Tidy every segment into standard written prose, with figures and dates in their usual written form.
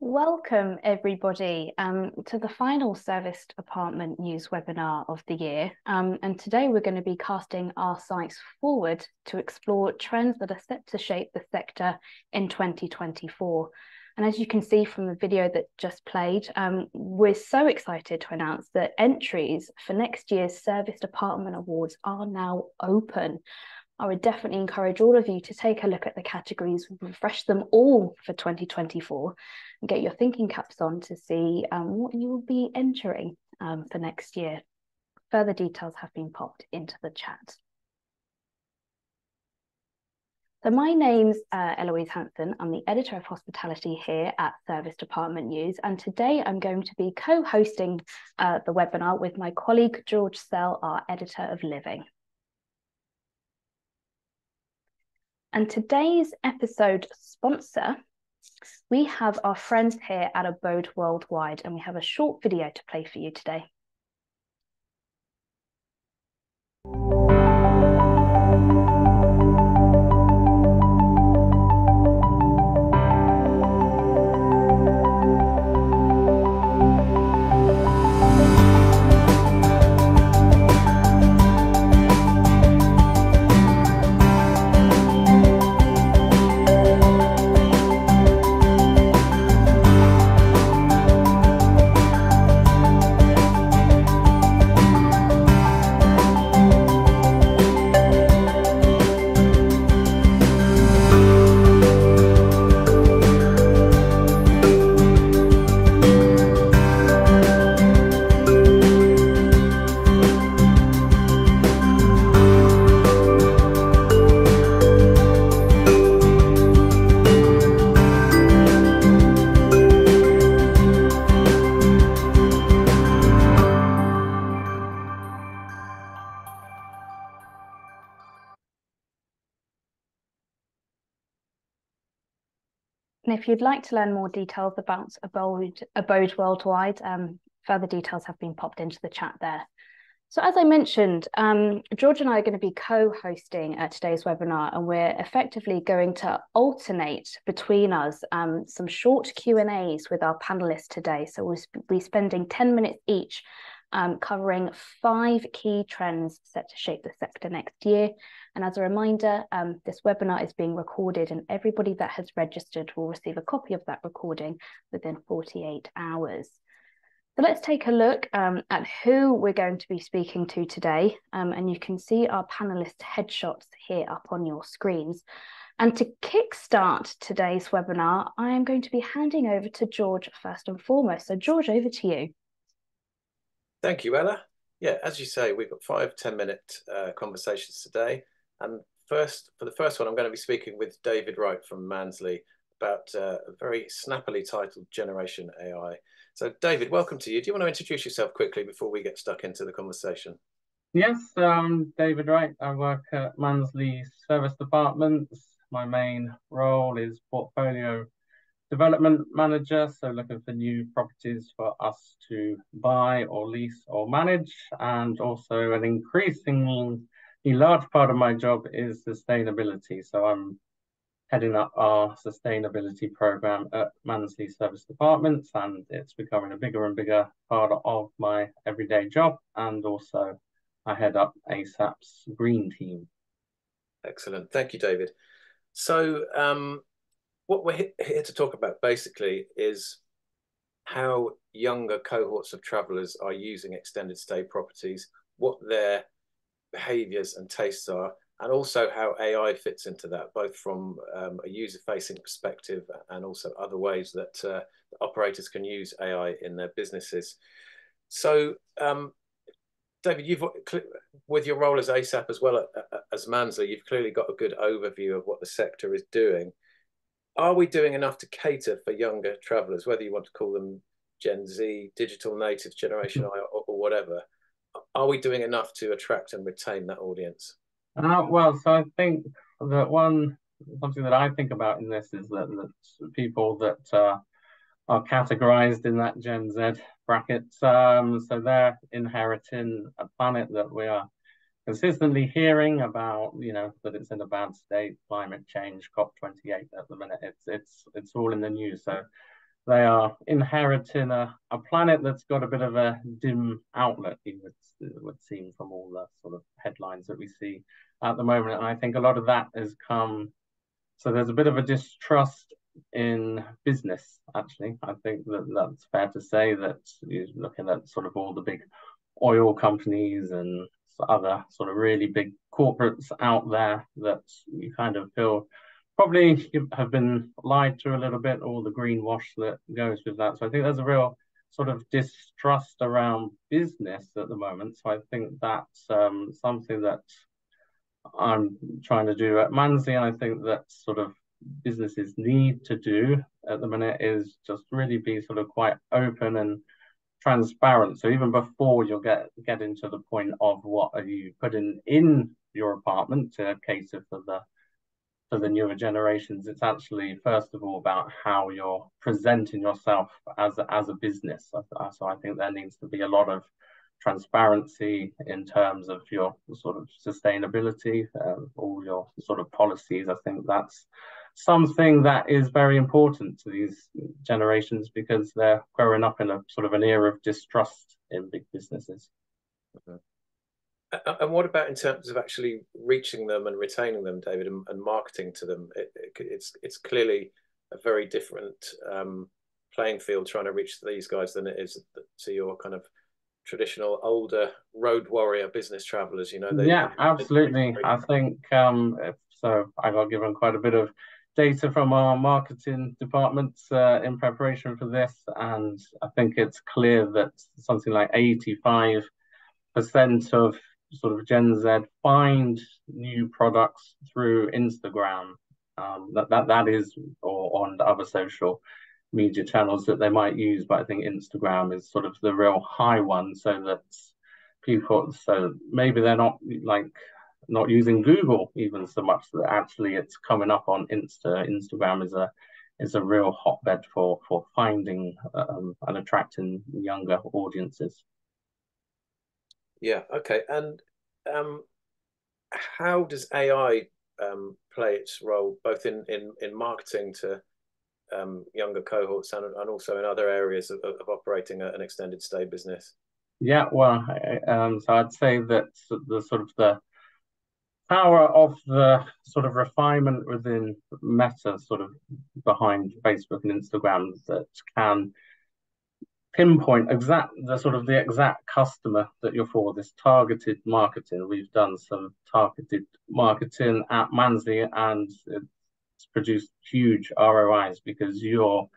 Welcome everybody to the final serviced apartment news webinar of the year. And today we're going to be casting our sights forward to explore trends that are set to shape the sector in 2024. And as you can see from the video that just played, we're so excited to announce that entries for next year's Serviced Apartment Awards are now open. I would definitely encourage all of you to take a look at the categories, refresh them all for 2024, and get your thinking caps on to see what you will be entering for next year. Further details have been popped into the chat. So my name's Eloise Hanson. I'm the editor of hospitality here at Serviced Apartment News, and today I'm going to be co-hosting the webinar with my colleague George Ciel, our editor of living. And today's episode sponsor, we have our friends here at Abode Worldwide, and we have a short video to play for you today. And if you'd like to learn more details about Abode Worldwide, further details have been popped into the chat there. So as I mentioned, George and I are going to be co-hosting today's webinar, and we're effectively going to alternate between us some short Q&As with our panelists today. So we'll be spending 10 minutes each covering 5 key trends set to shape the sector next year. And as a reminder, this webinar is being recorded, and everybody that has registered will receive a copy of that recording within 48 hours. So let's take a look at who we're going to be speaking to today. And you can see our panelists' headshots here up on your screens. And to kickstart today's webinar, I am going to be handing over to George first and foremost. So George, over to you. Thank you, Ella. Yeah, as you say, we've got 5 10-minute conversations today. And for the first one, I'm going to be speaking with David Wright from Mansley about a very snappily titled Generation AI. So David, welcome to you. Do you want to introduce yourself quickly before we get stuck into the conversation? Yes, David Wright. I work at Mansley Serviced Apartments. My main role is portfolio development manager, so looking for new properties for us to buy or lease or manage. And also an increasingly large part of my job is sustainability. So I'm heading up our sustainability program at Mansley Serviced Apartments, and it's becoming a bigger and bigger part of my everyday job. And also I head up ASAP's green team. Excellent. Thank you, David. So what we're here to talk about basically is how younger cohorts of travellers are using extended stay properties, what their behaviours and tastes are, and also how AI fits into that, both from a user-facing perspective and also other ways that operators can use AI in their businesses. So, David, with your role as ASAP as well as Mansley, you've clearly got a good overview of what the sector is doing. Are we doing enough to cater for younger travellers, whether you want to call them Gen Z, digital natives, Generation I, or whatever? Are we doing enough to attract and retain that audience? Well, so I think that something that I think about in this is that people that are categorized in that Gen Z bracket, so they're inheriting a planet that we are consistently hearing about, that it's in a bad state, climate change, COP28 at the minute. It's all in the news. So they are inheriting a planet that's got a bit of a dim outlook, it would seem, from all the sort of headlines that we see at the moment. And I think a lot of that has come, so there's a bit of a distrust in business, actually. I think that's fair to say, that you're looking at sort of all the big oil companies and other sort of really big corporates out there, that you kind of feel probably have been lied to a little bit, all the greenwash that goes with that. So I think there's a real sort of distrust around business at the moment. So I think that's something that I'm trying to do at Mansley, and I think that sort of businesses need to do at the minute is just really be sort of quite open and transparent. So even before you get into the point of what are you putting in your apartment, to cater for the newer generations, it's actually first of all about how you're presenting yourself as a business. So I think there needs to be a lot of transparency in terms of your sort of sustainability, all your sort of policies. I think that's something that is very important to these generations, because they're growing up in a sort of an era of distrust in big businesses. And what about in terms of actually reaching them and retaining them, David, and marketing to them? It's clearly a very different playing field trying to reach these guys than it is to your kind of traditional older road warrior business travelers. Yeah, absolutely. I think so. I got given quite a bit of data from our marketing departments in preparation for this, and I think it's clear that something like 85% of sort of Gen Z find new products through Instagram. That is, or on other social media channels that they might use, but I think Instagram is sort of the real high one, so that people, so maybe they're not using Google even so much, that actually it's coming up on Instagram is a real hotbed for finding and attracting younger audiences. Yeah, okay. And how does AI play its role both in marketing to younger cohorts and also in other areas of operating an extended stay business? Yeah, well, so I'd say that the sort of the power of the sort of refinement within Meta, sort of behind Facebook and Instagram, that can pinpoint the exact customer that you're for, this targeted marketing. We've done some targeted marketing at Mansley, and it's produced huge ROIs, because you're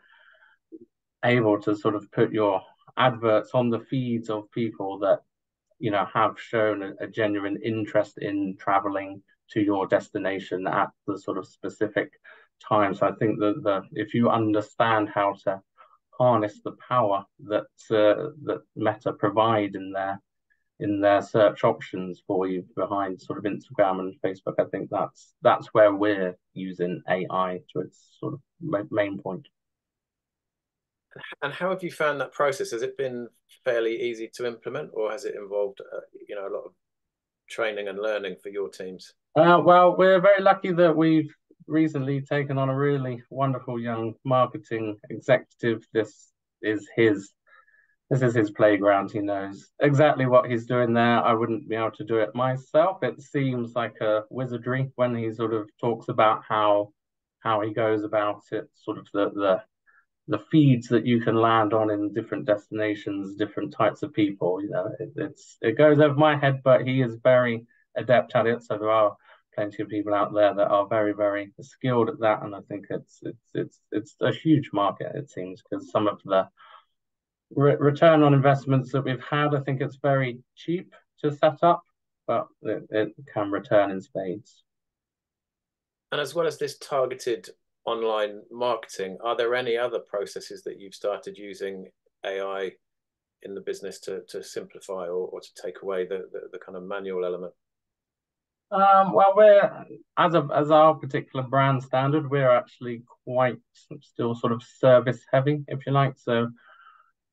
able to sort of put your adverts on the feeds of people that have shown a genuine interest in traveling to your destination at the sort of specific time. So I think that if you understand how to harness the power that Meta provide in their search options for you behind sort of Instagram and Facebook, I think that's where we're using AI to its sort of main point. And how have you found that process? Has it been fairly easy to implement, or has it involved a lot of training and learning for your teams? Well, we're very lucky that we've recently taken on a really wonderful young marketing executive. This is his playground. He knows exactly what he's doing there. I wouldn't be able to do it myself. It seems like a wizardry when he sort of talks about how he goes about it, sort of the feeds that you can land on in different destinations, different types of people. It goes over my head, but he is very adept at it. So there are plenty of people out there that are very, very skilled at that, and I think it's a huge market, it seems, because some of the return on investments that we've had, I think it's very cheap to set up, but it can return in spades. And as well as this targeted online marketing, are there any other processes that you've started using AI in the business to simplify or to take away the kind of manual element? Well, we're as our particular brand standard, we're actually quite still sort of service heavy, if you like. So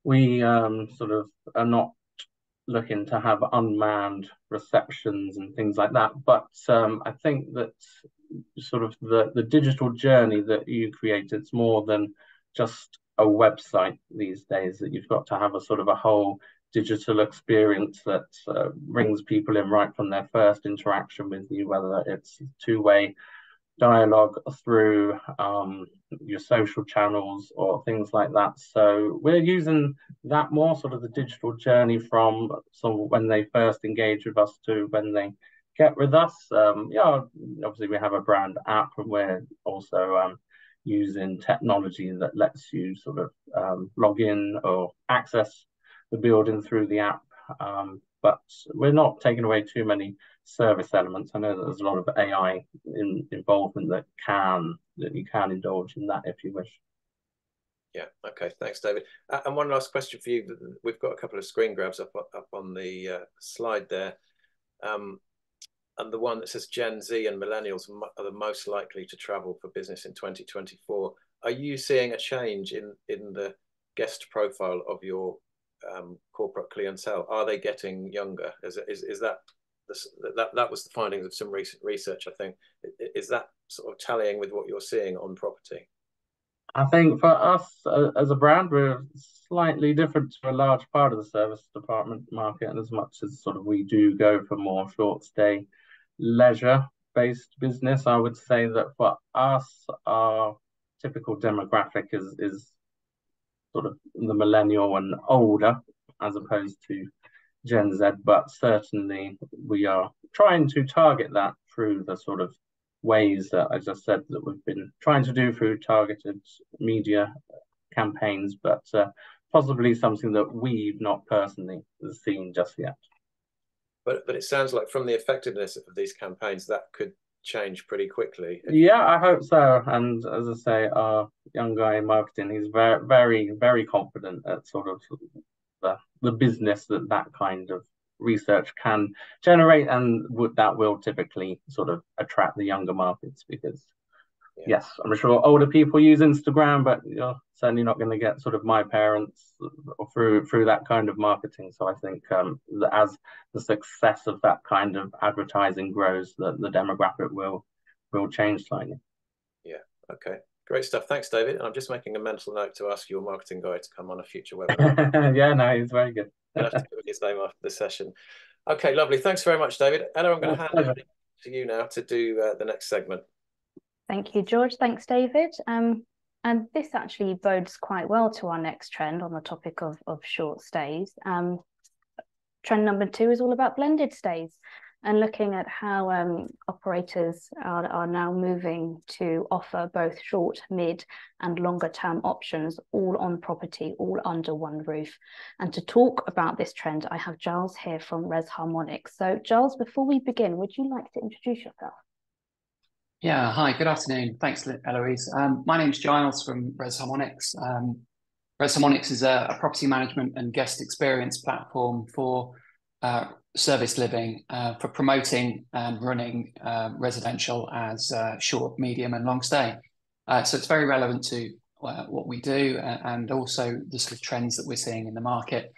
we sort of are not looking to have unmanned receptions and things like that. But I think that sort of the digital journey that you create, it's more than just a website these days, that you've got to have a sort of a whole digital experience that brings people in right from their first interaction with you, whether it's two-way dialogue through your social channels or things like that. So we're using that more, sort of the digital journey from when they first engage with us to when they get with us. Yeah, obviously we have a brand app, and we're also using technology that lets you sort of log in or access the building through the app. But we're not taking away too many service elements. I know that there's a lot of AI involvement that you can indulge in that if you wish. Yeah. Okay. Thanks, David. And one last question for you. We've got a couple of screen grabs up on the slide there, and the one that says Gen Z and millennials are the most likely to travel for business in 2024. Are you seeing a change in the guest profile of your corporate clientele? Are they getting younger? Is that was the findings of some recent research, I think. Is that sort of tallying with what you're seeing on property? I think for us as a brand, we're slightly different to a large part of the service department market, and as much as sort of we do go for more short stay, leisure-based business, I would say that for us, our typical demographic is sort of the millennial and older, as opposed to Gen Z, but certainly we are trying to target that through the sort of ways that I just said that we've been trying to do through targeted media campaigns, but possibly something that we've not personally seen just yet. But it sounds like from the effectiveness of these campaigns, that could change pretty quickly. Yeah, I hope so. And as I say, our young guy in marketing, he's very, very, very confident at sort of the business that kind of research can generate, and that will typically sort of attract the younger markets, because yes, I'm sure older people use Instagram, but you're certainly not going to get sort of my parents through that kind of marketing. So I think that as the success of that kind of advertising grows, the demographic will change slightly. Yeah. Okay. Great stuff. Thanks, David. I'm just making a mental note to ask your marketing guy to come on a future webinar. Yeah, no, he's very good. I'll have to put his name after the session. Okay, lovely. Thanks very much, David. Ella, I'm going to hand over to you now to do the next segment. Thank you, George. Thanks, David. And this actually bodes quite well to our next trend on the topic of short stays. Trend number 2 is all about blended stays, and looking at how operators are now moving to offer both short, mid and longer term options, all on property, all under one roof. And to talk about this trend, I have Giles here from Harmonics. So Giles, before we begin, would you like to introduce yourself? Yeah, hi, good afternoon. Thanks, Eloise. My name's Giles from Harmonics. Harmonics is a property management and guest experience platform for service living, for promoting and running residential as short, medium and long stay. So it's very relevant to what we do, and also the sort of trends that we're seeing in the market.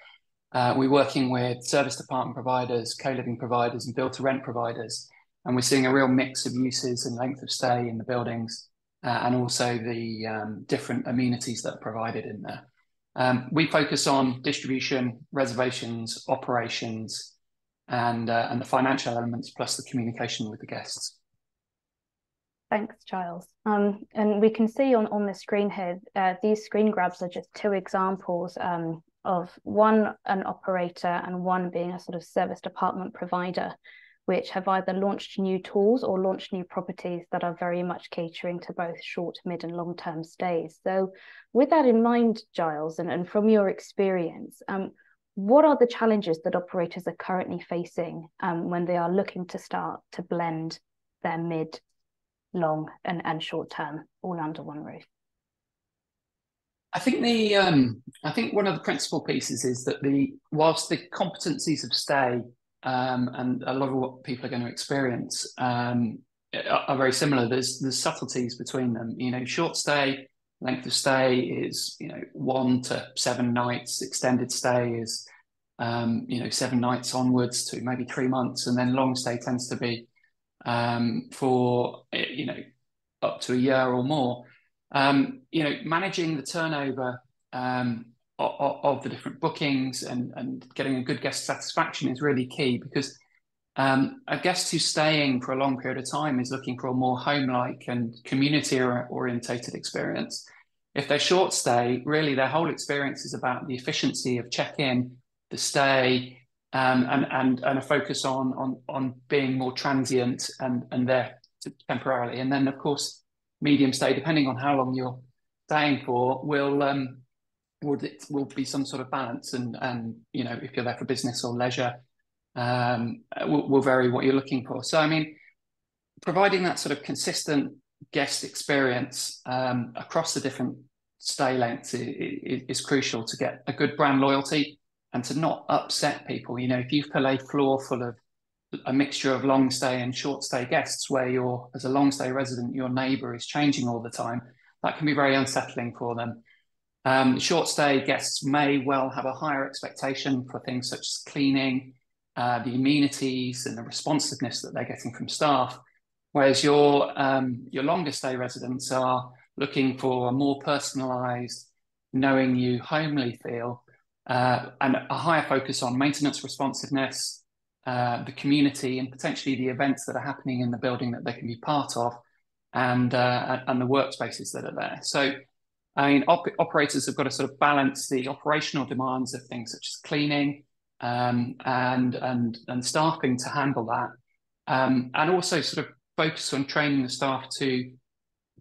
We're working with service department providers, co-living providers and build-to-rent providers, and we're seeing a real mix of uses and length of stay in the buildings, and also the different amenities that are provided in there. We focus on distribution, reservations, operations, and the financial elements, plus the communication with the guests. Thanks, Giles. And we can see on the screen here, these screen grabs are just 2 examples of one an operator and one being a sort of service department provider, which have either launched new tools or launched new properties that are very much catering to both short, mid and long-term stays. So with that in mind, Giles, and from your experience, what are the challenges that operators are currently facing when they are looking to start to blend their mid, long and short term all under one roof? I think one of the principal pieces is that whilst the competencies of stay and a lot of what people are going to experience are very similar, there's subtleties between them. You know, short stay, length of stay is 1 to 7 nights. Extended stay is 7 nights onwards to maybe 3 months, and then long stay tends to be for up to a year or more. Managing the turnover of the different bookings, and getting a good guest satisfaction is really key, because a guest who's staying for a long period of time is looking for a more home-like and community-orientated experience. If they're short stay, really their whole experience is about the efficiency of check-in, the stay, and a focus on being more transient and there temporarily. And then, of course, medium stay, depending on how long you're staying for, will be some sort of balance. And you know, if you're there for business or leisure, will vary what you're looking for. So, I mean, providing that sort of consistent guest experience across the different stay lengths is crucial to get a good brand loyalty and to not upset people. You know, if you fill a floor full of a mixture of long stay and short stay guests, where you're, as a long stay resident, your neighbour is changing all the time, that can be very unsettling for them. Short stay guests may well have a higher expectation for things such as cleaning, the amenities and the responsiveness that they're getting from staff, whereas your longer stay residents are looking for a more personalised, knowing you, homely feel, and a higher focus on maintenance responsiveness, the community, and potentially the events that are happening in the building that they can be part of, and the workspaces that are there. So, I mean, operators have got to sort of balance the operational demands of things such as cleaning and staffing to handle that, and also sort of focus on training the staff to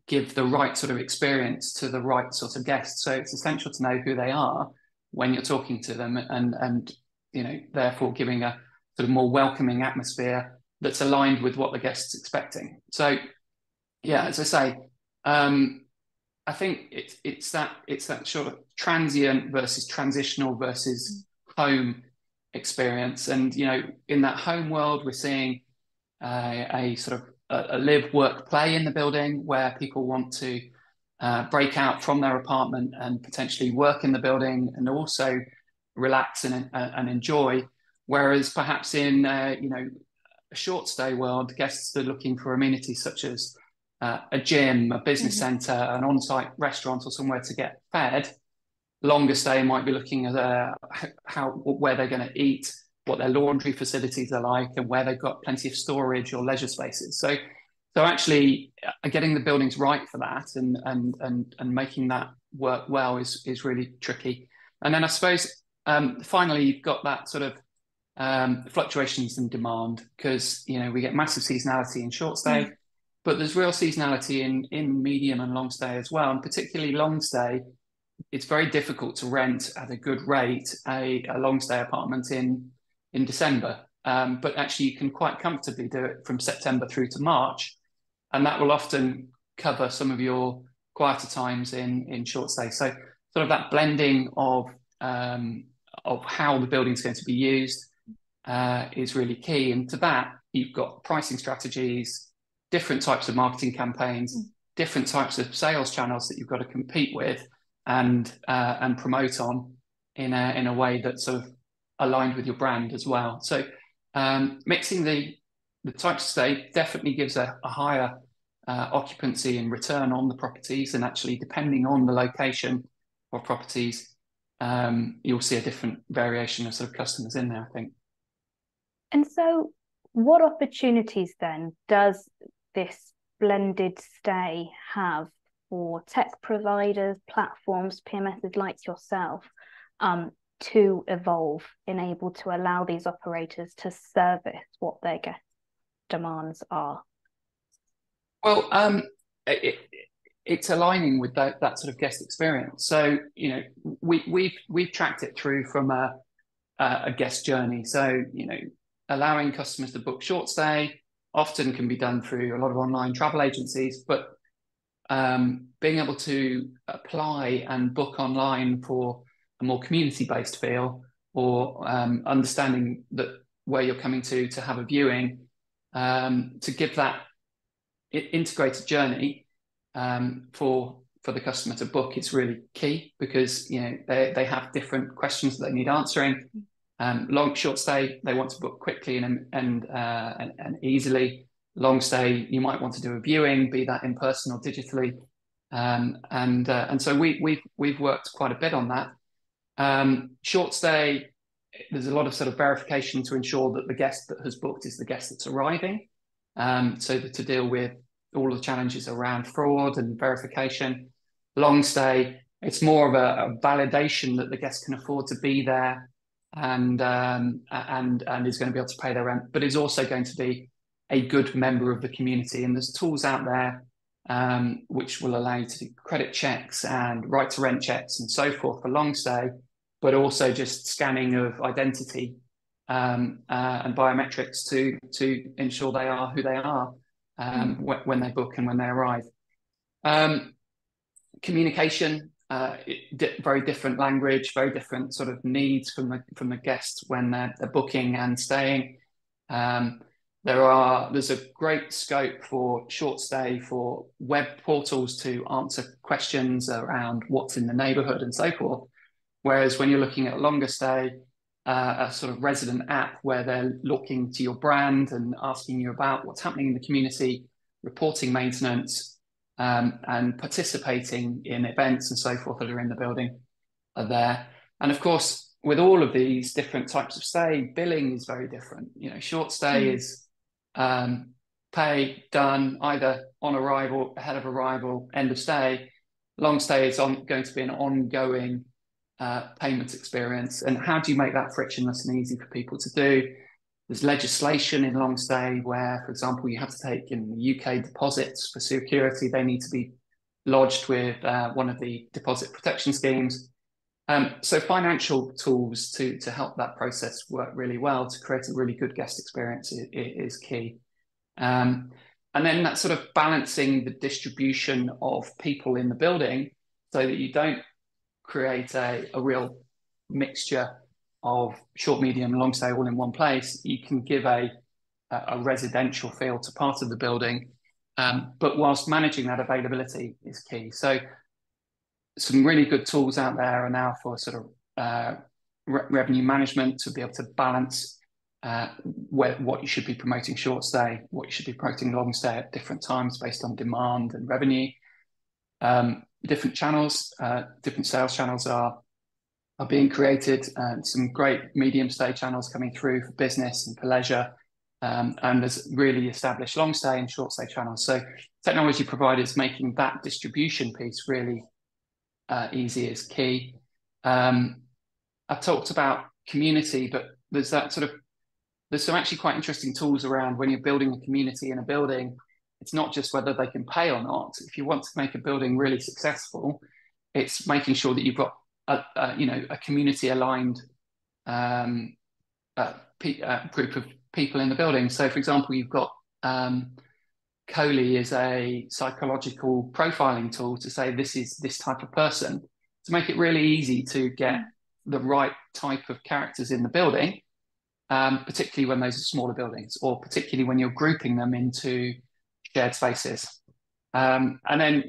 give the right sort of experience to the right sort of guests. So it's essential to know who they are when you're talking to them, and you know, therefore giving a sort of more welcoming atmosphere that's aligned with what the guest's expecting. So, yeah, as I say, I think it's that sort of transient versus transitional versus home experience. And, you know, in that home world, we're seeing a sort of a live, work, play in the building, where people want to break out from their apartment and potentially work in the building and also relax and enjoy. Whereas perhaps in you know, a short stay world, guests are looking for amenities such as a gym, a business centre, an on-site restaurant, or somewhere to get fed. Longer stay might be looking at where they're going to eat, what their laundry facilities are like, and where they've got plenty of storage or leisure spaces. So actually getting the buildings right for that and making that work well is really tricky. And then I suppose finally you've got that sort of fluctuations in demand, because, you know, we get massive seasonality in short stay, but there's real seasonality in medium and long stay as well. And particularly long stay, it's very difficult to rent at a good rate a long stay apartment in December. But actually you can quite comfortably do it from September through to March. And that will often cover some of your quieter times in short stay. So sort of that blending of how the building's going to be used is really key. And to that, you've got pricing strategies, different types of marketing campaigns, different types of sales channels that you've got to compete with and promote on in a way that's sort of aligned with your brand as well. So mixing the types of stay definitely gives a higher occupancy and return on the properties, and actually depending on the location of properties, you'll see a different variation of sort of customers in there, I think. And so what opportunities then does this blended stay have for tech providers, platforms, PMSs like yourself, to evolve and able to allow these operators to service what their guest demands are? Well, it's aligning with that sort of guest experience. So, you know, we've tracked it through from a guest journey. So, you know, allowing customers to book short stay often can be done through a lot of online travel agencies, but being able to apply and book online for a more community-based feel, or understanding that where you're coming to have a viewing, to give that integrated journey for the customer to book is really key, because, you know, they have different questions that they need answering. Short stay, they want to book quickly and easily. Long stay, you might want to do a viewing, be that in person or digitally. And so we've worked quite a bit on that. Short stay, there's a lot of sort of verification to ensure that the guest that has booked is the guest that's arriving. So that to deal with all the challenges around fraud and verification. Long stay, it's more of a validation that the guest can afford to be there and is going to be able to pay their rent, but is also going to be a good member of the community. And there's tools out there which will allow you to do credit checks and right to rent checks and so forth for long stay, but also just scanning of identity and biometrics to ensure they are who they are when they book and when they arrive. Communication, very different language, very different sort of needs from the guests when they're booking and staying. There's a great scope for short stay for web portals to answer questions around what's in the neighbourhood and so forth. Whereas when you're looking at a longer stay, a sort of resident app where they're looking to your brand and asking you about what's happening in the community, reporting maintenance, and participating in events and so forth that are in the building are there. And of course, with all of these different types of stay, billing is very different. Short stay is pay done either on arrival, ahead of arrival, end of stay. Long stay is going to be an ongoing payment experience. And how do you make that frictionless and easy for people to do? There's legislation in long stay where, for example, you have to take in the UK deposits for security. They need to be lodged with one of the deposit protection schemes. So financial tools to help that process work really well to create a really good guest experience is key. And then that sort of balancing the distribution of people in the building so that you don't create a real mixture of short, medium, long stay all in one place. You can give a residential feel to part of the building, but whilst managing that availability is key. So some really good tools out there are now for sort of revenue management to be able to balance what you should be promoting short stay, what you should be promoting long stay at different times based on demand and revenue. Different channels, different sales channels are being created, and some great medium stay channels coming through for business and for leisure. And there's really established long stay and short stay channels. So technology providers making that distribution piece really easy is key. I've talked about community, but there's some actually quite interesting tools around when you're building a community in a building. It's not just whether they can pay or not. If you want to make a building really successful, it's making sure that you've got a community aligned group of people in the building. So, for example, you've got Coley is a psychological profiling tool to say this is this type of person, to make it really easy to get the right type of characters in the building, particularly when those are smaller buildings, or particularly when you're grouping them into shared spaces. And then,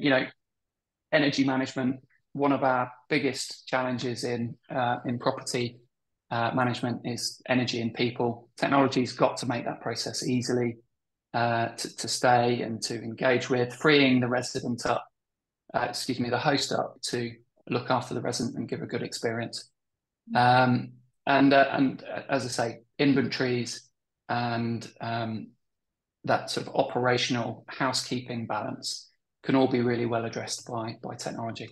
energy management. One of our biggest challenges in property management is energy and people. Technology's got to make that process easily to stay and to engage with, freeing the resident up, the host up to look after the resident and give a good experience. And as I say, inventories and that sort of operational housekeeping balance can all be really well addressed by technology.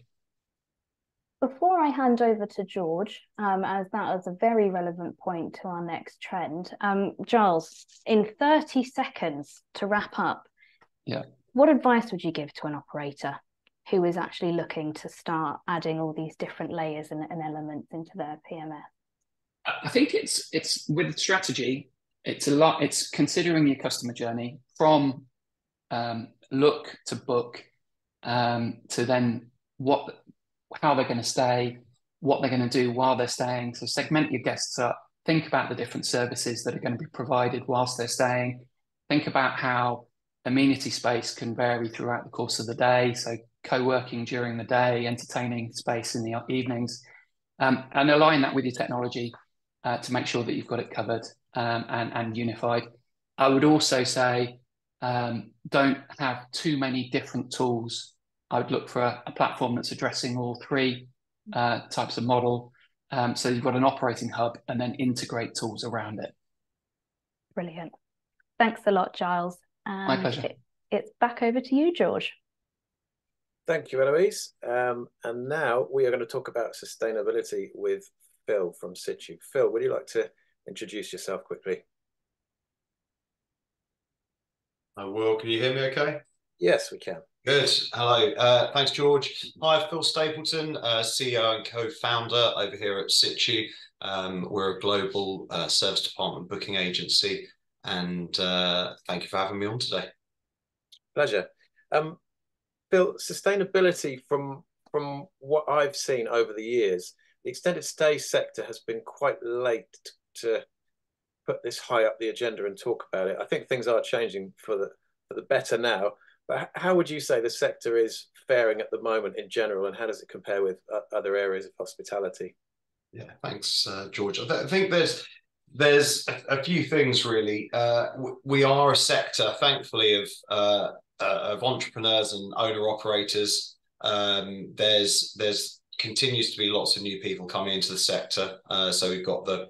Before I hand over to George, as that is a very relevant point to our next trend, Giles, in 30 seconds to wrap up, what advice would you give to an operator who is actually looking to start adding all these different layers and elements into their PMS? I think it's with strategy, it's considering your customer journey from look to book to then how they're going to stay, what they're going to do while they're staying. So segment your guests up, think about the different services that are going to be provided whilst they're staying, think about how amenity space can vary throughout the course of the day, so co-working during the day, entertaining space in the evenings, and align that with your technology to make sure that you've got it covered and unified. I would also say don't have too many different tools I would look for a platform that's addressing all three types of model. So you've got an operating hub and then integrate tools around it. Brilliant. Thanks a lot, Giles. My pleasure. It's back over to you, George. Thank you, Eloise. And now we are going to talk about sustainability with Phil from Situ. Phil, would you like to introduce yourself quickly? I will. Can you hear me okay? Yes, we can. Good. Hello. Thanks, George. Hi, Phil Stapleton, CEO and co-founder over here at Situ. We're a global service department booking agency, and thank you for having me on today. Pleasure. Phil, sustainability from what I've seen over the years, the extended stay sector has been quite late to put this high up the agenda and talk about it. I think things are changing for the better now. But how would you say the sector is faring at the moment in general, and how does it compare with other areas of hospitality? Yeah, thanks, George. I think there's a few things really. We are a sector, thankfully, of entrepreneurs and owner operators. There's continues to be lots of new people coming into the sector. So we've got the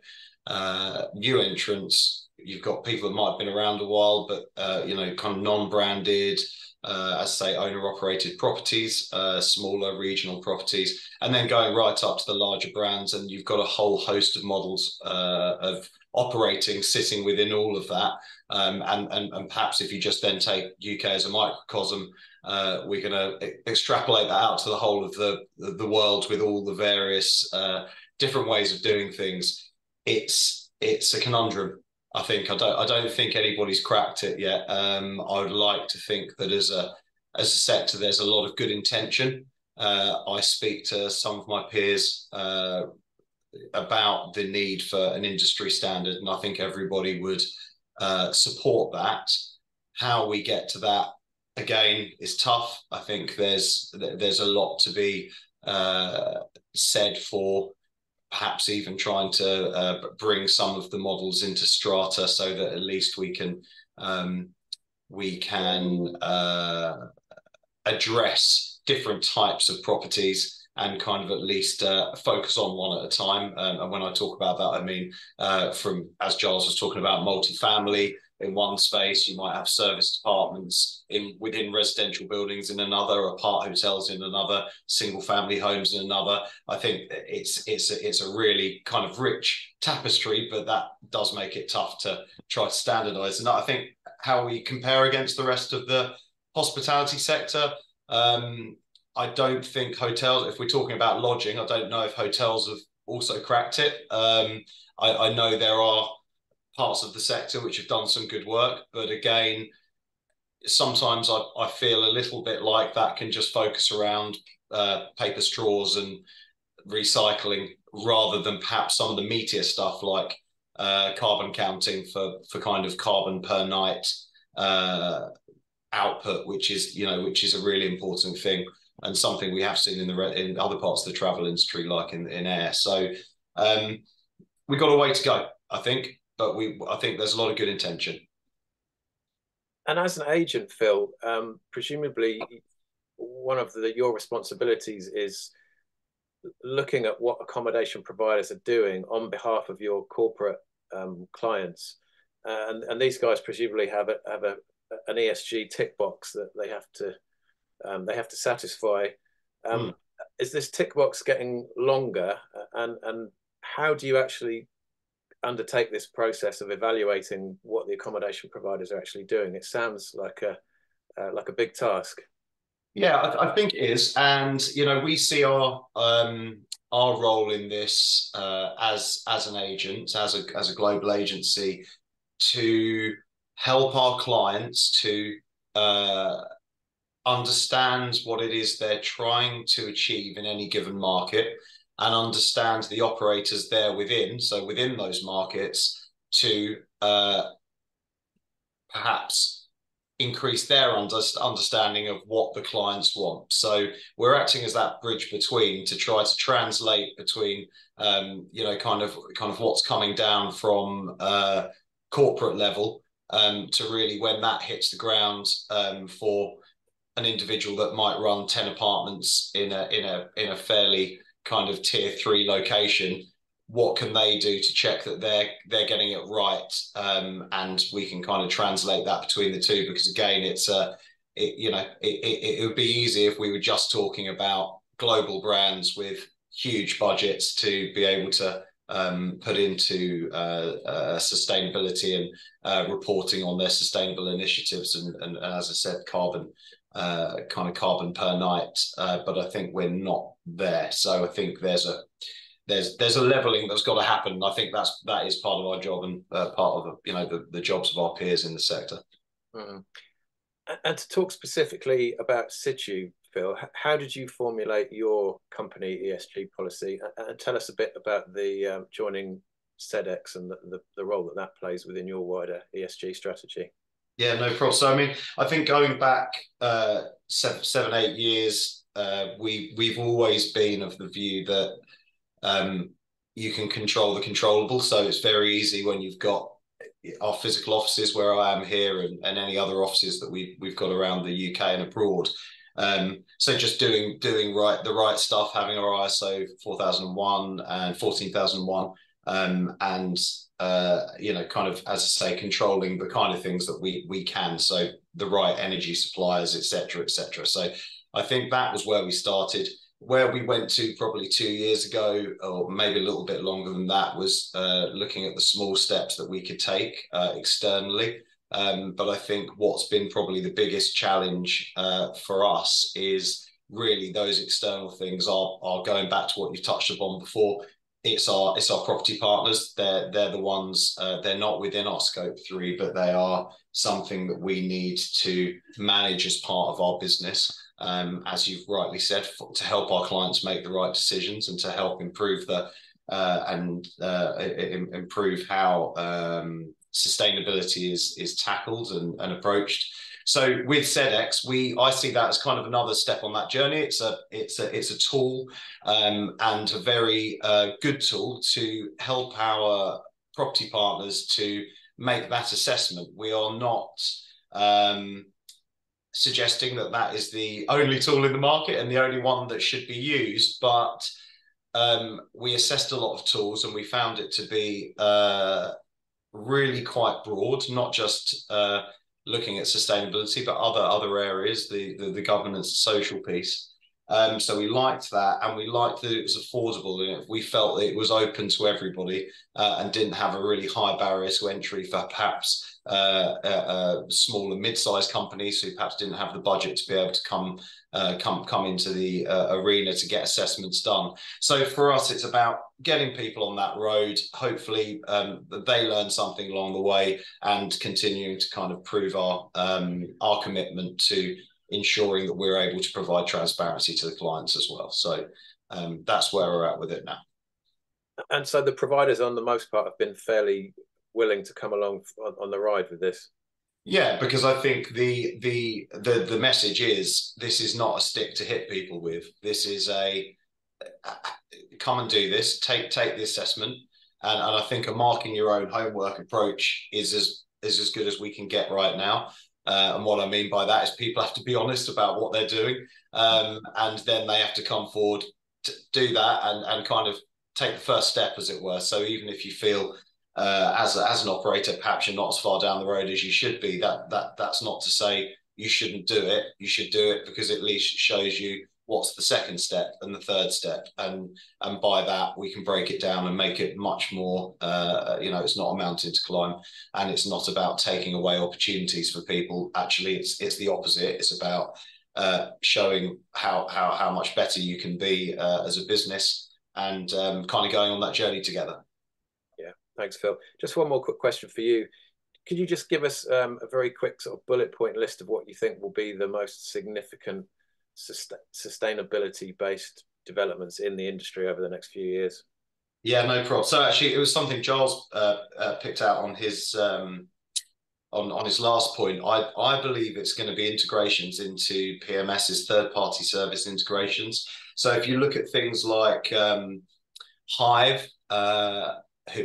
new entrants. You've got people that might have been around a while, but you know, kind of non-branded, as I say, owner-operated properties, smaller regional properties, and then going right up to the larger brands. And you've got a whole host of models of operating sitting within all of that. And perhaps if you just then take UK as a microcosm, we're going to extrapolate that out to the whole of the world with all the various different ways of doing things. It's a conundrum. I think I don't think anybody's cracked it yet. I would like to think that as a sector, there's a lot of good intention. I speak to some of my peers about the need for an industry standard, and I think everybody would support that. How we get to that again is tough. I think there's a lot to be said for perhaps even trying to bring some of the models into strata so that at least we can address different types of properties and kind of at least focus on one at a time. And when I talk about that, I mean, from, as Giles was talking about, multifamily in one space, you might have serviced apartments within residential buildings in another, apart hotels in another, single family homes in another. I think it's a really kind of rich tapestry, but that does make it tough to try to standardize. And I think how we compare against the rest of the hospitality sector, I don't think hotels, if we're talking about lodging, I don't know if hotels have also cracked it. I know there are parts of the sector which have done some good work, but again, sometimes I feel a little bit like that can just focus around paper straws and recycling rather than perhaps some of the meatier stuff like carbon counting for kind of carbon per night output, which is a really important thing and something we have seen in other parts of the travel industry, like in air. So we've got a way to go, I think. But I think there's a lot of good intention. And as an agent, Phil, presumably one of your responsibilities is looking at what accommodation providers are doing on behalf of your corporate clients, and these guys presumably have an ESG tick box that they have to satisfy. Is this tick box getting longer, and how do you actually undertake this process of evaluating what the accommodation providers are actually doing? It sounds like a big task. Yeah, I think it is, and we see our role in this as an agent, as a global agency, to help our clients to understand what it is they're trying to achieve in any given market, and understand the operators there within, so within those markets, to perhaps increase their understanding of what the clients want. So we're acting as that bridge between, to try to translate between, kind of what's coming down from corporate level, to really, when that hits the ground, for an individual that might run 10 apartments in a fairly kind of tier 3 location, what can they do to check that they're getting it right? And we can kind of translate that between the two, because again, it would be easy if we were just talking about global brands with huge budgets to be able to put into sustainability and reporting on their sustainable initiatives, and as I said, carbon per night. But I think we're not there. So I think there's a leveling that's got to happen. And I think that is part of our job, and part of the jobs of our peers in the sector. Mm. And to talk specifically about Situ, Phil, how did you formulate your company ESG policy? And tell us a bit about the joining SEDEX and the role that plays within your wider ESG strategy. Yeah, no problem. So, I mean, I think going back 7-8 years, we've always been of the view that you can control the controllable. So it's very easy when you've got our physical offices where I am here, and any other offices that we've got around the UK and abroad. So just doing the right stuff, having our ISO 4001 and 14001, and kind of, as I say, controlling the kind of things that we can. So the right energy suppliers, etc., etc. So I think that was where we started. Where we went to probably 2 years ago, or maybe a little bit longer than that, was looking at the small steps that we could take externally. But I think what's been probably the biggest challenge for us is really those external things are going back to what you touched upon before. It's our property partners. They're the ones. They're not within our scope 3, but they are something that we need to manage as part of our business. As you've rightly said, to help our clients make the right decisions, and to help improve improve how sustainability is tackled and approached. So with SEDEX, I see that as kind of another step on that journey. It's a tool, and a very good tool to help our property partners to make that assessment. We are not suggesting that is the only tool in the market and the only one that should be used, but we assessed a lot of tools, and we found it to be really quite broad, not just looking at sustainability, but other areas, the governance, the social piece. So we liked that, and we liked that it was affordable, and we felt that it was open to everybody, and didn't have a really high barrier to entry for perhaps small and mid-sized companies who perhaps didn't have the budget to be able to come into the arena to get assessments done. So for us, it's about getting people on that road. Hopefully they learn something along the way, and continuing to kind of prove our commitment to ensuring that we're able to provide transparency to the clients as well. So that's where we're at with it now. And so the providers, on the most part, have been fairly willing to come along on the ride with this. Yeah, because I think the message is, this is not a stick to hit people with. This is a come and do this, take the assessment, and I think a marking your own homework approach is as good as we can get right now. And what I mean by that is people have to be honest about what they're doing, and then they have to come forward to do that and kind of take the first step, as it were. So even if you feel as an operator perhaps you're not as far down the road as you should be, that's not to say you shouldn't do it. You should do it because at least it shows you what's the second step and the third step, and by that we can break it down and make it much more it's not a mountain to climb, and it's not about taking away opportunities for people. Actually, it's the opposite. It's about showing how much better you can be as a business, and kind of going on that journey together. Yeah, thanks, Phil. Just one more quick question for you. Could you just give us a very quick sort of bullet point list of what you think will be the most significant sustainability based developments in the industry over the next few years? Yeah, no problem. So actually, it was something Giles picked out on his on his last point. I believe it's going to be integrations into PMS's third-party service integrations. So if you look at things like Hive,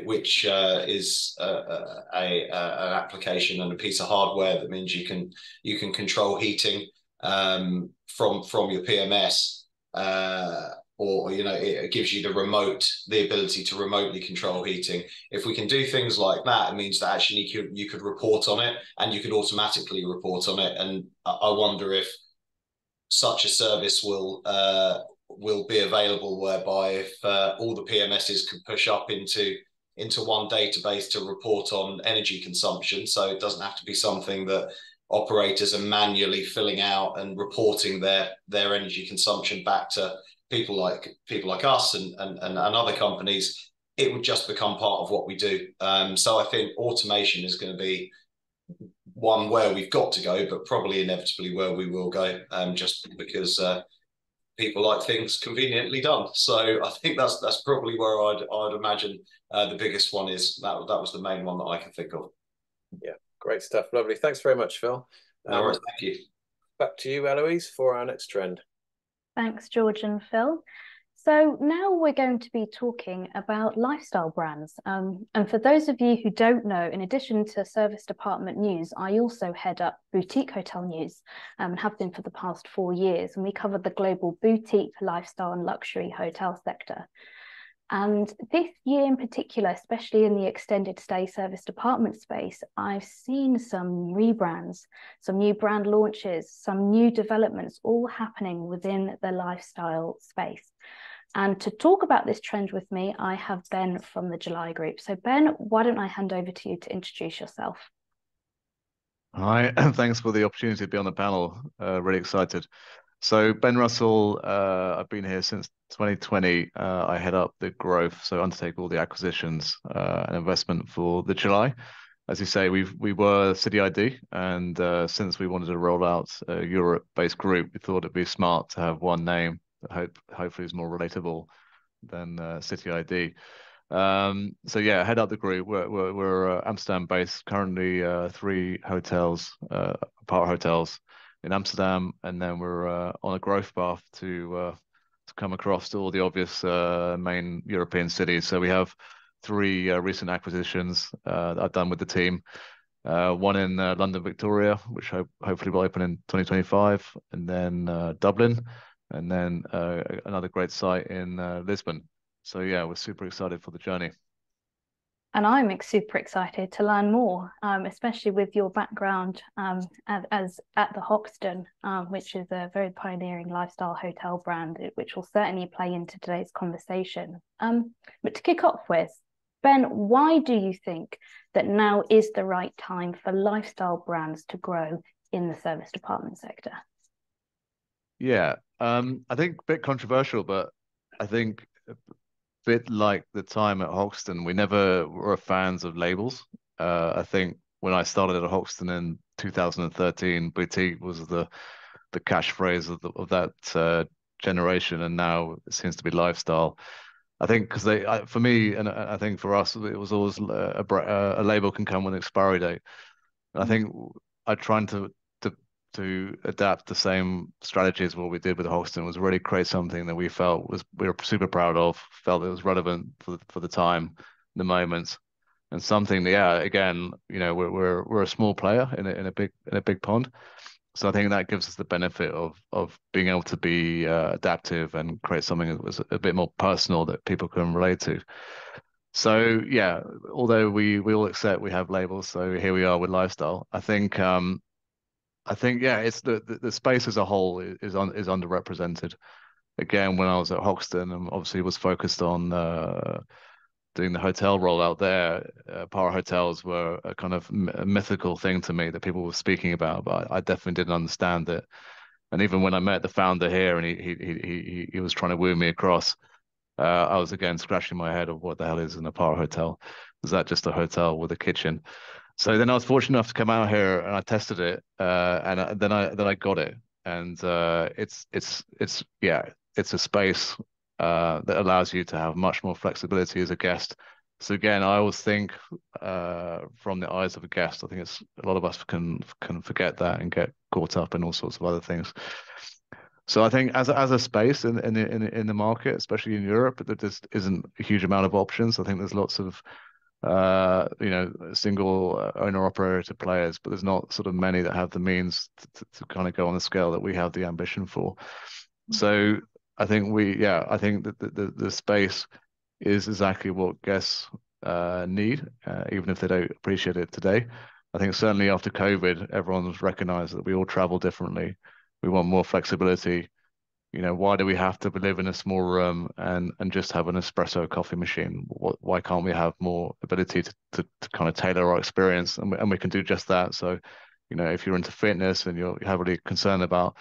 which is an application and a piece of hardware that means you can control heating from your PMS, or it gives you the ability to remotely control heating. If we can do things like that, it means that actually you could report on it, and you could automatically report on it. And I wonder if such a service will be available, whereby if all the PMSs can push up into one database to report on energy consumption, so it doesn't have to be something that operators are manually filling out and reporting their energy consumption back to people like us and other companies. It would just become part of what we do. So I think automation is going to be one where we've got to go, but probably inevitably where we will go, just because people like things conveniently done. So I think that's probably where I'd imagine the biggest one is. That was the main one that I can think of. Yeah, great stuff. Lovely. Thanks very much, Phil. No worries. Thank you. Back to you, Eloise, for our next trend. Thanks, George and Phil. So now we're going to be talking about lifestyle brands. And for those of you who don't know, in addition to serviced apartment news, I also head up boutique hotel news, and have been for the past 4 years. And we cover the global boutique, lifestyle and luxury hotel sector. And this year in particular, especially in the extended stay serviced apartment space, I've seen some rebrands, some new brand launches, some new developments all happening within the lifestyle space. And to talk about this trend with me, I have Ben from the July Group. So Ben, why don't I hand over to you to introduce yourself? Hi, thanks for the opportunity to be on the panel. Really excited. So Ben Russell, I've been here since 2020. I head up the growth, so undertake all the acquisitions and investment for the July. As you say, we were City ID, and since we wanted to roll out a Europe-based group, we thought it'd be smart to have one name that hopefully is more relatable than City ID. So yeah, head up the group. We're Amsterdam-based, currently 3 hotels, apart hotels in Amsterdam, and then we're on a growth path to come across to all the obvious main European cities. So we have 3 recent acquisitions that I've done with the team. One in London, Victoria, which hopefully will open in 2025, and then Dublin, and then another great site in Lisbon. So yeah, we're super excited for the journey. And I'm super excited to learn more, especially with your background as at the Hoxton, which is a very pioneering lifestyle hotel brand, which will certainly play into today's conversation. But to kick off with, Ben, why do you think that now is the right time for lifestyle brands to grow in the serviced apartment sector? Yeah, I think a bit controversial, but I think a bit like the time at Hoxton, we never were fans of labels. I think when I started at Hoxton in 2013, boutique was the catchphrase of that generation, and now it seems to be lifestyle. I think because for me, and I think for us, it was always a label can come with an expiry date. And I think I tried to adapt the same strategy as what we did with Hoxton, was really create something that we felt we were super proud of, felt it was relevant for the time, the moment, and something that, yeah, again, we're a small player in a big pond. So I think that gives us the benefit of being able to be adaptive and create something that was a bit more personal that people can relate to. So yeah, although we all accept we have labels, so here we are with lifestyle. I think yeah, it's the space as a whole is underrepresented. Again, when I was at Hoxton, and obviously was focused on doing the hotel rollout there, Para hotels were a kind of mythical thing to me that people were speaking about, but I definitely didn't understand it. And even when I met the founder here, and he was trying to woo me across, I was again scratching my head of what the hell is an Para hotel? Is that just a hotel with a kitchen? So then I was fortunate enough to come out here and I tested it, and then I got it, and it's a space that allows you to have much more flexibility as a guest. So again, I always think from the eyes of a guest. I think it's a lot of us can forget that and get caught up in all sorts of other things. So I think as a space in the market, especially in Europe, there just isn't a huge amount of options. I think there's lots of you know, single owner operator players, but there's not sort of many that have the means to kind of go on the scale that we have the ambition for. So I think I think that the space is exactly what guests need, even if they don't appreciate it today. I think certainly after COVID, everyone's recognized that we all travel differently. We want more flexibility. You know, why do we have to live in a small room and just have an espresso coffee machine? Why can't we have more ability to kind of tailor our experience? And we can do just that. So, you know, if you're into fitness and you're heavily concerned about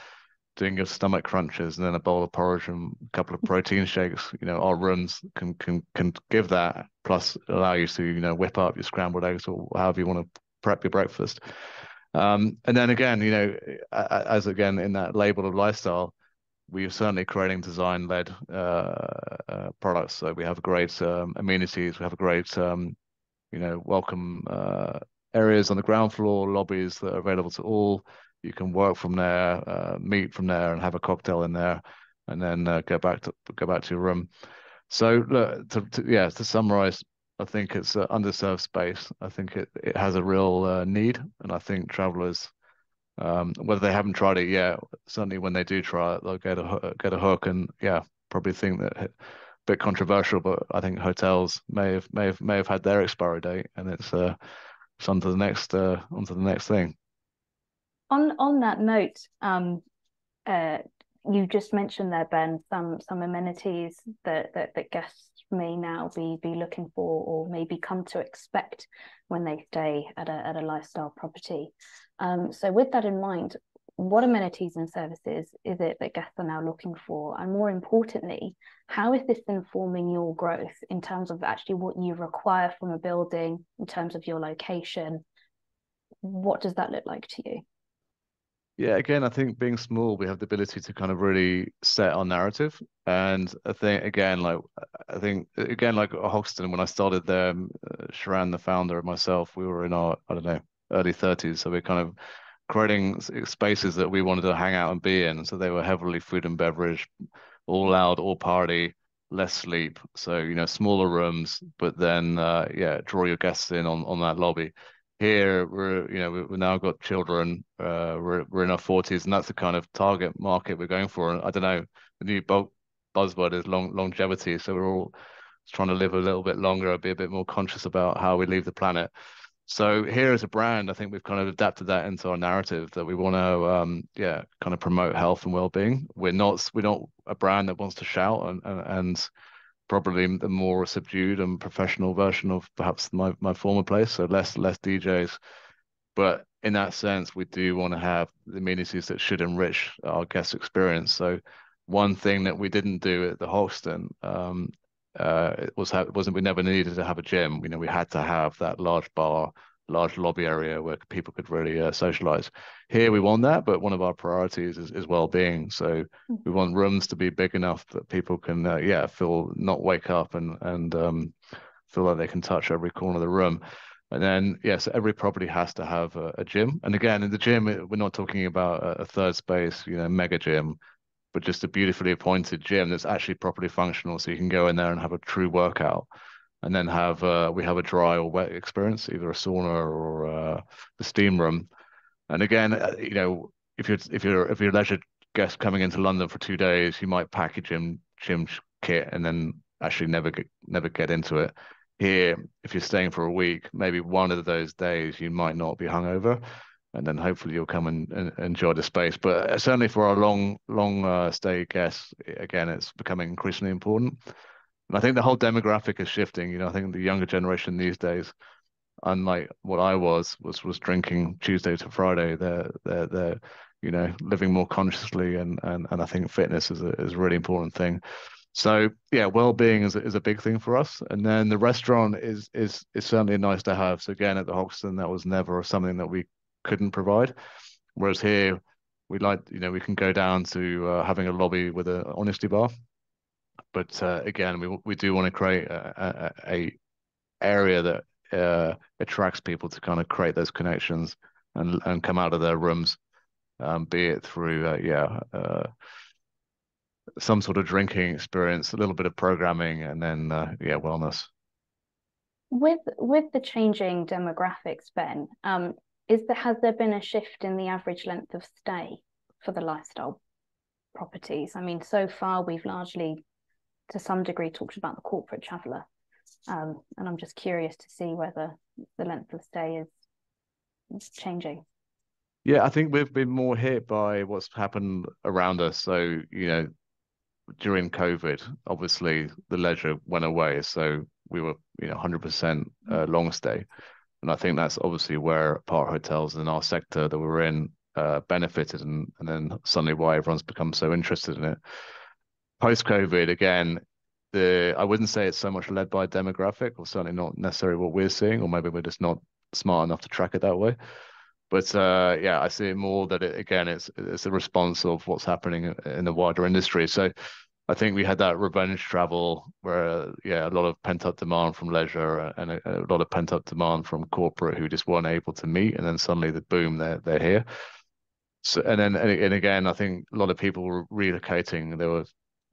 doing your stomach crunches and then a bowl of porridge and a couple of protein shakes, you know, our rooms can give that, plus allow you to, you know, whip up your scrambled eggs or however you want to prep your breakfast. And then again, you know, as again in that label of lifestyle, we are certainly creating design-led products. So we have great amenities. We have a great, you know, welcome areas on the ground floor, lobbies that are available to all. You can work from there, meet from there, and have a cocktail in there, and then go back to your room. So look, to summarize, I think it's an underserved space. I think it has a real need, and I think travelers, whether they haven't tried it yet, certainly when they do try it, they'll get a hook, and yeah, probably think that a bit controversial, but I think hotels may have had their expiry date, and it's on to the next thing. On that note, you just mentioned there, Ben, some amenities that guests may now be looking for or maybe come to expect when they stay at a lifestyle property. So with that in mind, what amenities and services is it that guests are now looking for? And more importantly, how is this informing your growth in terms of actually what you require from a building, in terms of your location? What does that look like to you? Yeah, again, I think being small, we have the ability to kind of really set our narrative. And I think like at Hoxton, when I started there, Sharan, the founder, and myself, we were in our, I don't know, early 30s. So we're kind of creating spaces that we wanted to hang out and be in. So they were heavily food and beverage, all loud, all party, less sleep. So, you know, smaller rooms, but then, draw your guests in on that lobby. Here we've now got children. We're in our 40s, and that's the kind of target market we're going for. And I don't know, the new buzzword is longevity. So we're all trying to live a little bit longer, be a bit more conscious about how we leave the planet. So here as a brand, I think we've kind of adapted that into our narrative that we want to kind of promote health and well-being. We're not a brand that wants to shout and probably the more subdued and professional version of perhaps my former place, so less DJs. But in that sense, we do want to have the amenities that should enrich our guest experience. So one thing that we didn't do at the Hoxton wasn't we never needed to have a gym. You know, we had to have that large bar, large lobby area where people could really socialize. Here we want that, but one of our priorities is well-being. So we want rooms to be big enough that people can feel, not wake up and feel like they can touch every corner of the room. And then yes, every property has to have a gym. And again, in the gym, we're not talking about a third space, you know, mega gym, but just a beautifully appointed gym that's actually properly functional, so you can go in there and have a true workout. And then we have a dry or wet experience, either a sauna or the steam room. And again, you know, if you're a leisure guest coming into London for 2 days, you might pack a gym kit and then actually never get into it. Here, if you're staying for a week, maybe one of those days you might not be hungover, and then hopefully you'll come and enjoy the space. But certainly for our long stay guests, again, it's becoming increasingly important. And I think the whole demographic is shifting. You know, I think the younger generation these days, unlike what I was drinking Tuesday to Friday, they're you know, living more consciously, and I think fitness is a really important thing. So yeah, well-being is a big thing for us. And then the restaurant is certainly nice to have. So again, at the Hoxton, that was never something that we couldn't provide. Whereas here, we can go down to having a lobby with an honesty bar. But again, we do want to create a area that attracts people to kind of create those connections and come out of their rooms, be it through some sort of drinking experience, a little bit of programming, and then wellness. with the changing demographics, Ben, has there been a shift in the average length of stay for the lifestyle properties? I mean, so far we've largely, to some degree, talked about the corporate traveller, and I'm just curious to see whether the length of stay is changing. Yeah, I think we've been more hit by what's happened around us. So, during COVID, obviously the leisure went away. So we were, 100% long stay. And I think that's obviously where apart hotels in our sector that we're in benefited, and then suddenly why everyone's become so interested in it. Post-COVID, again, I wouldn't say it's so much led by demographic, or certainly not necessarily what we're seeing, or maybe we're just not smart enough to track it that way. But yeah, I see it more that it's a response of what's happening in the wider industry. So I think we had that revenge travel where, a lot of pent-up demand from leisure and a lot of pent-up demand from corporate who just weren't able to meet, and then suddenly boom, they're here. So and again, I think a lot of people were relocating. They were